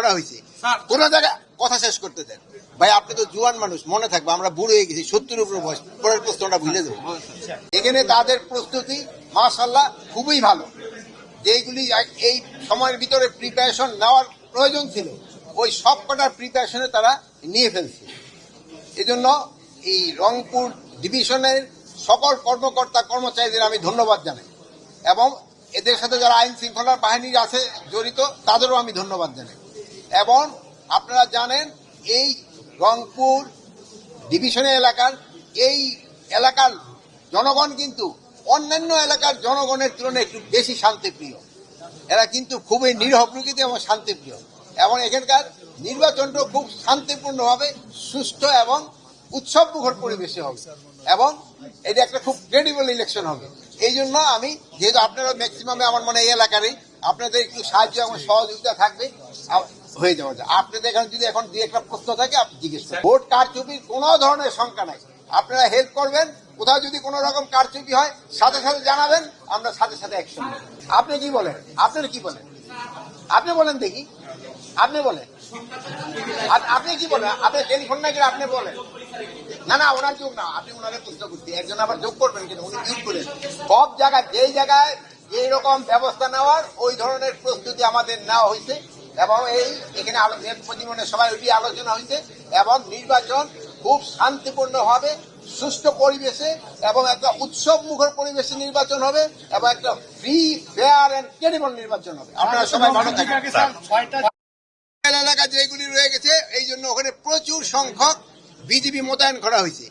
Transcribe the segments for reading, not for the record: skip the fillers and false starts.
করা হয়েছে। কোন জায়গায় কথা শেষ করতে দেন ভাই, আপনি তো জুয়ান মানুষ, মনে থাকবে আমরা বুড়ো হয়ে গেছি, 70-এর উপরে বয়স। পরের প্রশ্নটা ভুলে দেবো। এখানে তাদের প্রস্তুতি মাশাআল্লাহ খুবই ভালো। যেগুলি এই সময়ের ভিতরে প্রিপারেশন নেওয়ার প্রয়োজন ছিল, ওই সব কটার প্রিপারেশনে তারা নিয়ে ফেলছে। এজন্য এই রংপুর ডিভিশনের সকল কর্মকর্তা কর্মচারীদের আমি ধন্যবাদ জানাই, এবং এদের সাথে যারা আইন শৃঙ্খলা বাহিনীর আছে জড়িত তাদেরও আমি ধন্যবাদ জানাই। এবং আপনারা জানেন এই রংপুর ডিভিশনের এই এলাকার জনগণ কিন্তু অন্যান্য এলাকার জনগণের তুলনায় একটু বেশি শান্তিপ্রিয়। এরা কিন্তু খুবই নিরীহ প্রকৃতি এবং শান্তিপ্রিয়, এবং এখানকার নির্বাচনটা খুব শান্তিপূর্ণভাবে সুস্থ এবং উৎসব মুখর পরিবেশে হবে, এবং এটা একটা খুব ক্রেডিবল ইলেকশন হবে। এই জন্য আমি, যেহেতু আপনারা ম্যাক্সিমামে আমার মনে এই এলাকারই, আপনাদের একটু সাহায্য এবং সহযোগিতা থাকবে, হয়ে যাওয়া যায়। আপনাদের এখানে যদি এখন দুই একটা প্রশ্ন থাকে আপনি জিজ্ঞেস করুন। ভোট কারচুপির কোনো ধরনের শঙ্কা নাই, আপনারা হেল্প করবেন। কোথাও যদি কোনো রকম কারচুপি হয় সাথে সাথে জানাবেন, আমরা সাথে সাথে অ্যাকশন নেব। আপনি কি বলেন? আপনারা কি বলেন? আপনি বলেন দেখি, আপনি বলেন, আপনি কি বলেন? আপনি টেলিফোন না করে আপনি বলেন। না ওনার যোগ না, আপনি ওনাকে প্রশ্ন করতে একজন আবার যোগ করবেন কিনা, উনি যোগ করেন। সব জায়গায় যেই জায়গায় যেই রকম ব্যবস্থা নেওয়ার ওই ধরনের প্রস্তুতি আমাদের নেওয়া হয়েছে, এবং এখানে প্রতিমনে সবাই ওই আলোচনা হয়েছে, এবং নির্বাচন খুব শান্তিপূর্ণভাবে সুষ্ঠু পরিবেশে এবং একটা উৎসব মুখর পরিবেশে নির্বাচন হবে, এবং একটা ফ্রি, ফেয়ার এন্ড ক্রেডিবল নির্বাচন হবে। আপনারা সবাই ভালো থাকবেন। এলাকা যেগুলি রয়ে গেছে, এই জন্য ওখানে প্রচুর সংখ্যক বিজিবি মোতায়েন করা হয়েছে।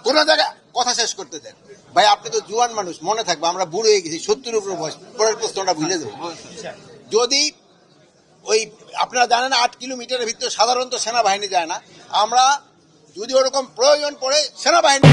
কোন জায়গায় কথা শেষ করতে দেন ভাই, আপনি তো জুয়ান মানুষ, মনে থাকবে আমরা বুড়ো হয়ে গেছি, 70-এর উপরে বয়স। পরের প্রশ্নটা ভুলে দেবো। যদি ওই আপনারা জানেন 8 কিলোমিটারের ভিতরে সাধারণত সেনাবাহিনী যায় না, আমরা যদি ওরকম প্রয়োজন পড়ে সেনাবাহিনী